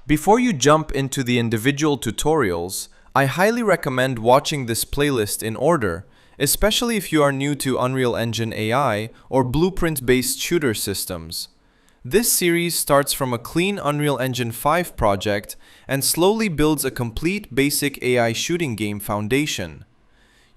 Before you jump into the individual tutorials, I highly recommend watching this playlist in order, especially if you are new to Unreal Engine AI or blueprint-based shooter systems. This series starts from a clean Unreal Engine 5 project and slowly builds a complete basic AI shooting game foundation.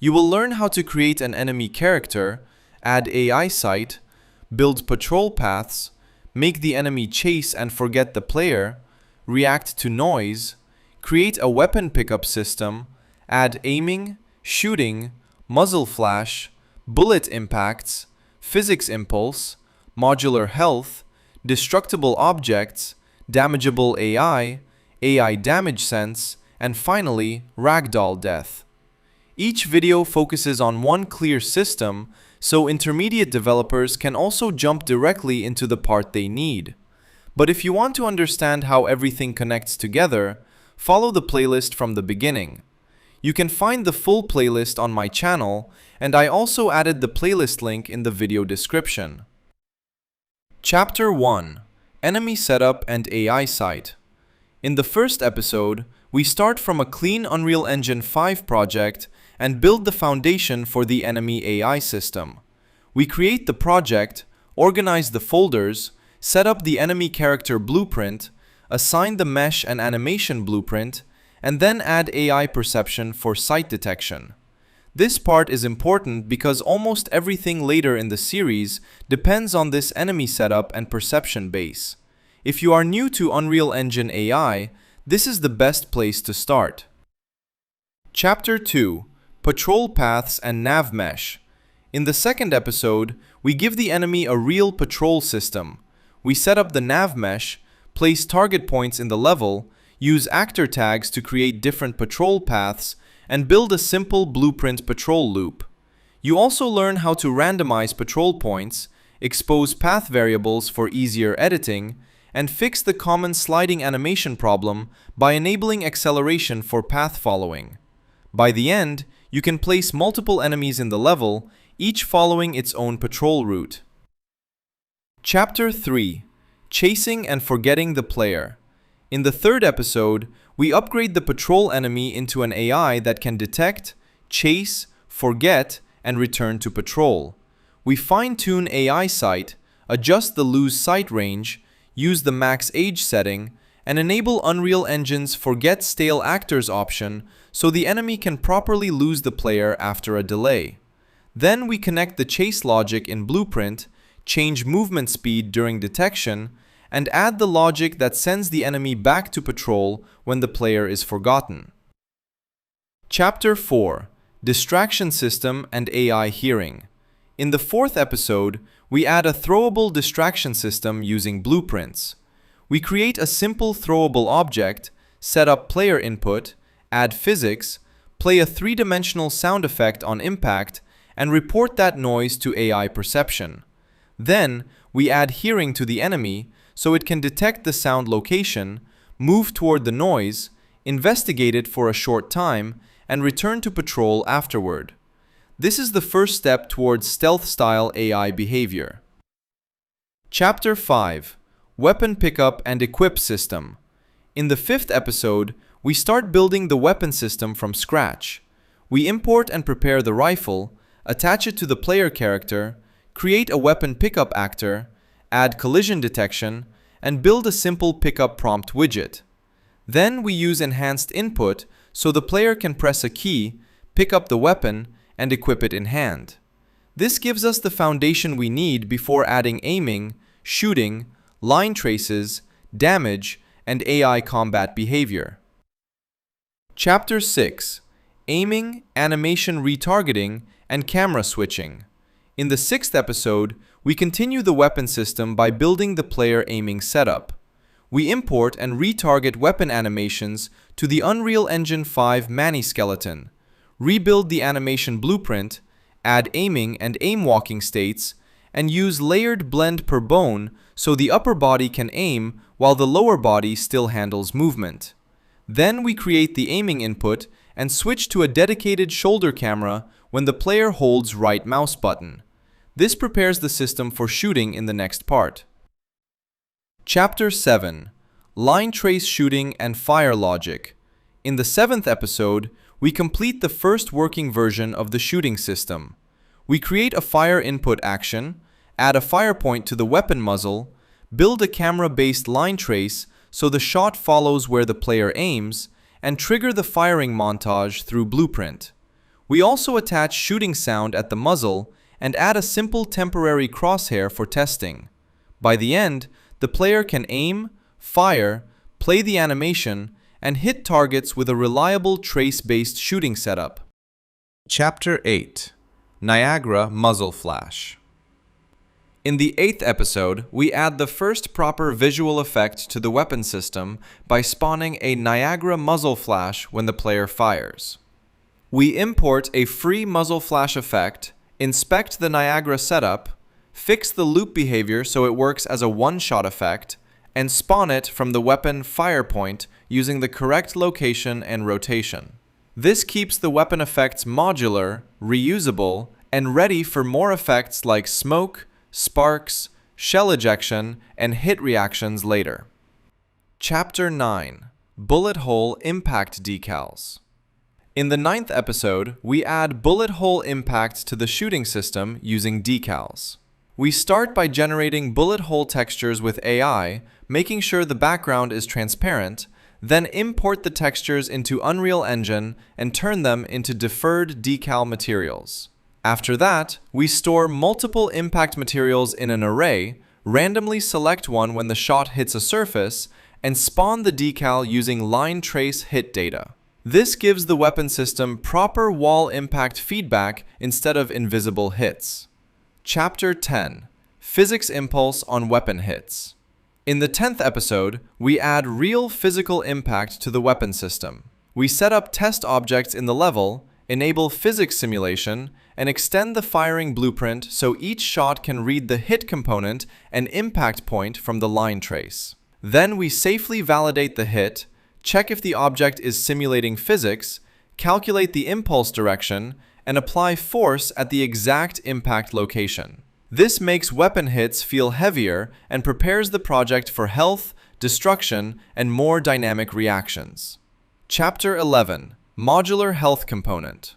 You will learn how to create an enemy character, add AI sight, build patrol paths, make the enemy chase and forget the player, react to noise, create a weapon pickup system, add aiming, shooting, muzzle flash, bullet impacts, physics impulse, modular health, destructible objects, damageable AI damage sense, and finally, ragdoll death. Each video focuses on one clear system, so intermediate developers can also jump directly into the part they need. But if you want to understand how everything connects together, follow the playlist from the beginning. You can find the full playlist on my channel, and I also added the playlist link in the video description. Chapter 1: Enemy Setup and AI Sight. In the first episode, we start from a clean Unreal Engine 5 project and build the foundation for the enemy AI system. We create the project, organize the folders, set up the enemy character blueprint, assign the mesh and animation blueprint, and then add AI perception for sight detection. This part is important because almost everything later in the series depends on this enemy setup and perception base. If you are new to Unreal Engine AI, this is the best place to start. Chapter 2: Patrol Paths and Nav Mesh. In the second episode, we give the enemy a real patrol system. We set up the nav mesh, place target points in the level, use actor tags to create different patrol paths, and build a simple blueprint patrol loop. You also learn how to randomize patrol points, expose path variables for easier editing, and fix the common sliding animation problem by enabling acceleration for path following. By the end, you can place multiple enemies in the level, each following its own patrol route. Chapter 3: Chasing and Forgetting the Player. In the third episode, we upgrade the patrol enemy into an AI that can detect, chase, forget, and return to patrol. We fine-tune AI sight, adjust the lose sight range, use the max age setting, and enable Unreal Engine's Forget Stale Actors option so the enemy can properly lose the player after a delay. Then we connect the chase logic in Blueprint, change movement speed during detection, and add the logic that sends the enemy back to patrol when the player is forgotten. Chapter 4: Distraction System and AI Hearing. In the fourth episode, we add a throwable distraction system using blueprints. We create a simple throwable object, set up player input, add physics, play a three-dimensional sound effect on impact, and report that noise to AI perception. Then, we add hearing to the enemy so it can detect the sound location, move toward the noise, investigate it for a short time, and return to patrol afterward. This is the first step towards stealth-style AI behavior. Chapter 5: Weapon Pickup and Equip System. In the fifth episode, we start building the weapon system from scratch. We import and prepare the rifle, attach it to the player character, create a weapon pickup actor, add collision detection, and build a simple pickup prompt widget. Then we use enhanced input so the player can press a key, pick up the weapon, and equip it in hand. This gives us the foundation we need before adding aiming, shooting, line traces, damage, and AI combat behavior. Chapter 6: Aiming, Animation Retargeting, and Camera Switching. In the sixth episode, we continue the weapon system by building the player aiming setup. We import and retarget weapon animations to the Unreal Engine 5 Manny skeleton, rebuild the animation blueprint, add aiming and aim walking states, and use layered blend per bone so the upper body can aim while the lower body still handles movement. Then we create the aiming input and switch to a dedicated shoulder camera when the player holds right mouse button. This prepares the system for shooting in the next part. Chapter 7: line trace shooting and fire logic. In the 7th episode, we complete the first working version of the shooting system. We create a fire input action, add a fire point to the weapon muzzle, build a camera-based line trace so the shot follows where the player aims, and trigger the firing montage through Blueprint. We also attach shooting sound at the muzzle and add a simple temporary crosshair for testing. By the end, the player can aim, fire, play the animation, and hit targets with a reliable trace-based shooting setup. Chapter 8: Niagara Muzzle Flash. In the 8th episode, we add the first proper visual effect to the weapon system by spawning a Niagara muzzle flash when the player fires. We import a free muzzle flash effect, inspect the Niagara setup, fix the loop behavior so it works as a one-shot effect, and spawn it from the weapon fire point using the correct location and rotation. This keeps the weapon effects modular, reusable, and ready for more effects like smoke, sparks, shell ejection, and hit reactions later. Chapter 9: Bullet Hole Impact Decals. In the 9th episode, we add bullet hole impact to the shooting system using decals. We start by generating bullet hole textures with AI, making sure the background is transparent, then import the textures into Unreal Engine and turn them into deferred decal materials. After that, we store multiple impact materials in an array, randomly select one when the shot hits a surface, and spawn the decal using line trace hit data. This gives the weapon system proper wall impact feedback instead of invisible hits. Chapter 10: Physics Impulse on Weapon Hits. In the 10th episode, we add real physical impact to the weapon system. We set up test objects in the level, enable physics simulation, and extend the firing blueprint so each shot can read the hit component and impact point from the line trace. Then we safely validate the hit, check if the object is simulating physics, calculate the impulse direction, and apply force at the exact impact location. This makes weapon hits feel heavier and prepares the project for health, destruction, and more dynamic reactions. Chapter 11: Modular Health Component.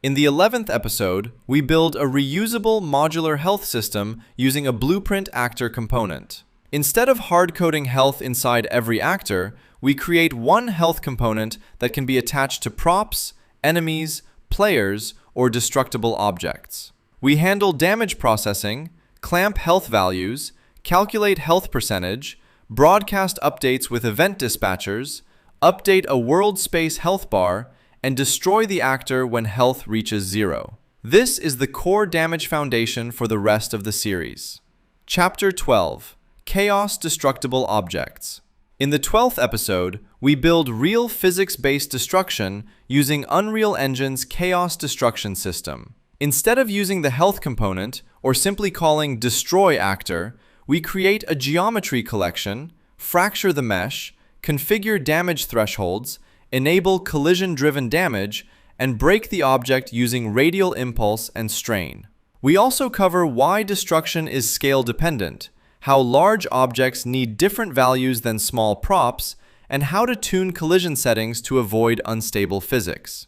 In the 11th episode, we build a reusable modular health system using a blueprint actor component. Instead of hard-coding health inside every actor, we create one health component that can be attached to props, enemies, players, or destructible objects. We handle damage processing, clamp health values, calculate health percentage, broadcast updates with event dispatchers, update a world space health bar, and destroy the actor when health reaches 0. This is the core damage foundation for the rest of the series. Chapter 12: Chaos Destructible Objects. In the 12th episode, we build real physics-based destruction using Unreal Engine's Chaos Destruction system. Instead of using the health component, or simply calling Destroy Actor, we create a geometry collection, fracture the mesh, configure damage thresholds, enable collision-driven damage, and break the object using radial impulse and strain. We also cover why destruction is scale-dependent, how large objects need different values than small props, and how to tune collision settings to avoid unstable physics.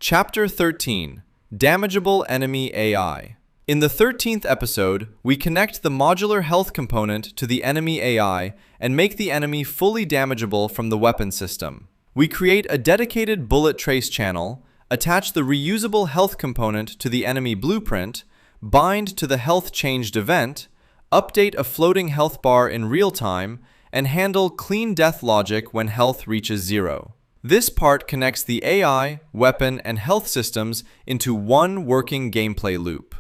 Chapter 13: Damageable Enemy AI. In the 13th episode, we connect the modular health component to the enemy AI and make the enemy fully damageable from the weapon system. We create a dedicated bullet trace channel, attach the reusable health component to the enemy blueprint, bind to the health changed event, update a floating health bar in real time, and handle clean death logic when health reaches 0. This part connects the AI, weapon, and health systems into one working gameplay loop.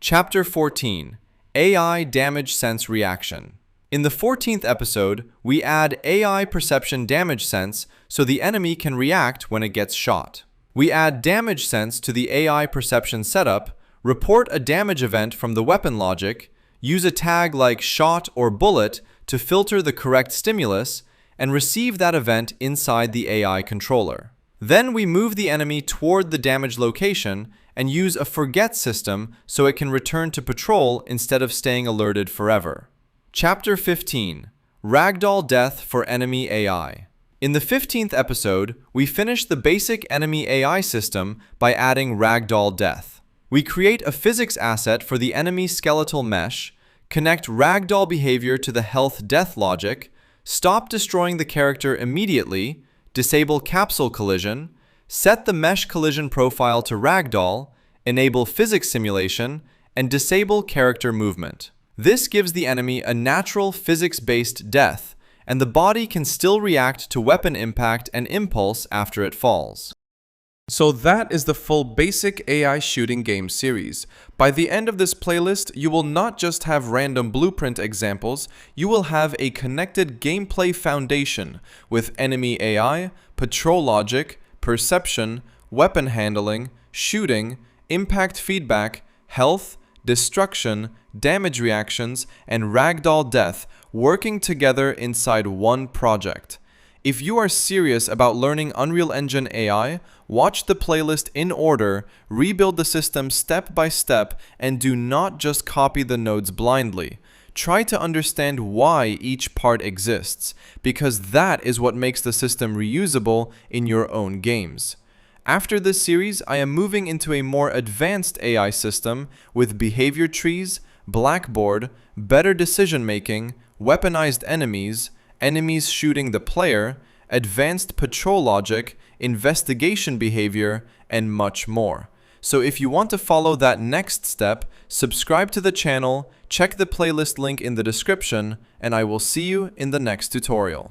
Chapter 14: AI Damage Sense Reaction. In the 14th episode, we add AI Perception Damage Sense so the enemy can react when it gets shot. We add Damage Sense to the AI Perception setup, report a damage event from the weapon logic, use a tag like shot or bullet to filter the correct stimulus, and receive that event inside the AI controller. Then we move the enemy toward the damage location and use a forget system so it can return to patrol instead of staying alerted forever. Chapter 15: Ragdoll Death for Enemy AI. In the 15th episode, we finished the basic enemy AI system by adding Ragdoll Death. We create a physics asset for the enemy skeletal mesh, connect ragdoll behavior to the health-death logic, stop destroying the character immediately, disable capsule collision, set the mesh collision profile to ragdoll, enable physics simulation, and disable character movement. This gives the enemy a natural physics-based death, and the body can still react to weapon impact and impulse after it falls. So that is the full basic AI shooting game series. By the end of this playlist, you will not just have random blueprint examples, you will have a connected gameplay foundation with enemy AI, patrol logic, perception, weapon handling, shooting, impact feedback, health, destruction, damage reactions, and ragdoll death working together inside one project. If you are serious about learning Unreal Engine AI, watch the playlist in order, rebuild the system step by step, and do not just copy the nodes blindly. Try to understand why each part exists, because that is what makes the system reusable in your own games. After this series, I am moving into a more advanced AI system with behavior trees, Blackboard, better decision-making, weaponized enemies, enemies shooting the player, advanced patrol logic, investigation behavior, and much more. So if you want to follow that next step, subscribe to the channel, check the playlist link in the description, and I will see you in the next tutorial.